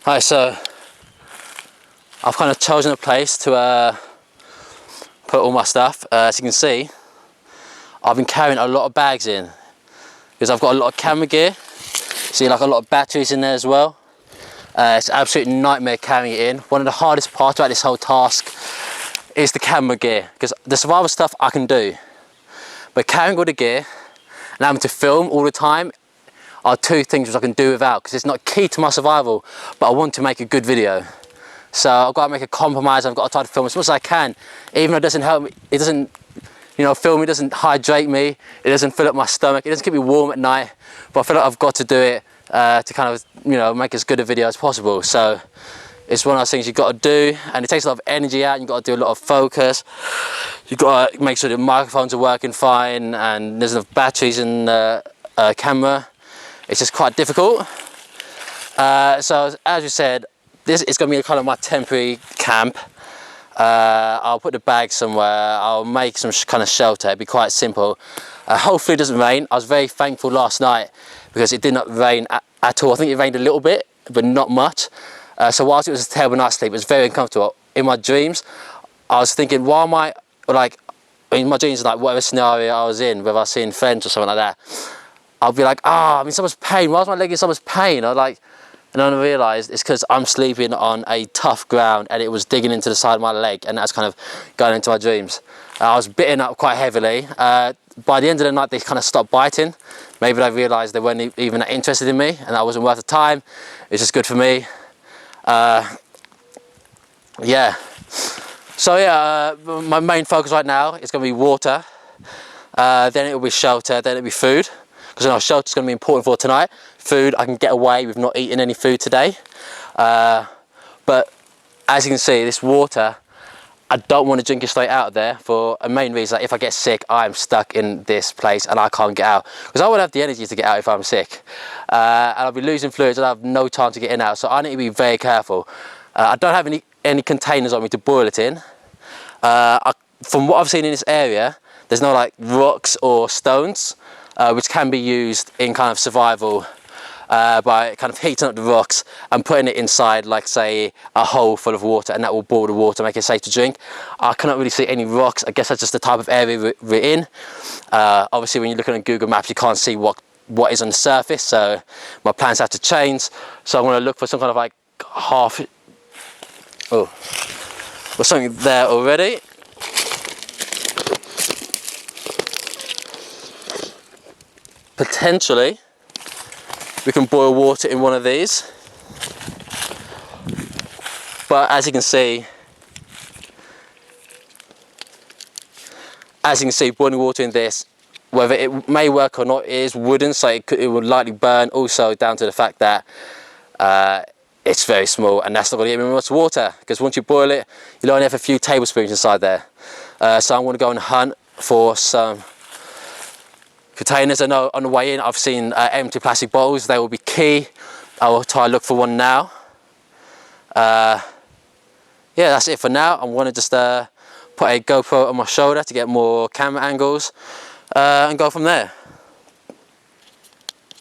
Alright, so I've kind of chosen a place to put all my stuff. As you can see, I've been carrying a lot of bags in because I've got a lot of camera gear. See, like a lot of batteries in there as well. It's an absolute nightmare carrying it in. One of the hardest parts about this whole task is the camera gear, because the survival stuff I can do, but carrying all the gear and having to film all the time are two things which I can do without, because it's not key to my survival, but I want to make a good video. So I've got to make a compromise. I've got to try to film as much as I can, even though it doesn't help me. It doesn't, you know, filming doesn't hydrate me. It doesn't fill up my stomach. It doesn't keep me warm at night. But I feel like I've got to do it to kind of, you know, make as good a video as possible. So it's one of those things you've got to do, and it takes a lot of energy out. You've got to do a lot of focus. You've got to make sure the microphones are working fine and there's enough batteries in the camera. It's just quite difficult. So as you said, this is going to be kind of my temporary camp. I'll put the bag somewhere. I'll make some kind of shelter. It'll be quite simple. Hopefully it doesn't rain. I was very thankful last night because it did not rain at all. I think it rained a little bit, but not much. So whilst it was a terrible night's sleep, it was very uncomfortable. In my dreams, I was thinking, why am I, like, in my dreams, like whatever scenario I was in, whether I was seeing friends or something like that, I'll be like, I'm in so much pain. Why is my leg in so much pain? And then I realised it's because I'm sleeping on a tough ground and it was digging into the side of my leg, and that's kind of going into my dreams. I was bitten up quite heavily. By the end of the night, they kind of stopped biting. Maybe they realised they weren't even that interested in me and that wasn't worth the time. It's just good for me. Yeah. So yeah, my main focus right now is going to be water. Then it will be shelter. Then it'll be food. Because I know shelter is going to be important for tonight. Food, I can get away with not eating any food today. But as you can see, this water, I don't want to drink it straight out of there for a main reason. Like if I get sick, I'm stuck in this place and I can't get out. Because I won't have the energy to get out if I'm sick. And I'll be losing fluids and I have no time to get in and out. So I need to be very careful. I don't have any containers on me to boil it in. From what I've seen in this area, there's no like rocks or stones. Which can be used in kind of survival by kind of heating up the rocks and putting it inside, like say a hole full of water, and that will boil the water, make it safe to drink. I cannot really see any rocks. I guess that's just the type of area we're in. Obviously when you're looking at Google Maps, you can't see what is on the surface, so my plans have to change. So I'm going to look for some kind of like there's something there already. Potentially, we can boil water in one of these. But as you can see, boiling water in this, whether it may work or not, it is wooden, so it would likely burn. Also down to the fact that it's very small, and that's not going to give me much water, because once you boil it, you'll only have a few tablespoons inside there. So I'm going to go and hunt for some containers. I know on the way in I've seen empty plastic bottles. They will be key. I will try and look for one now. Yeah, that's it for now. I'm going to just put a GoPro on my shoulder to get more camera angles and go from there.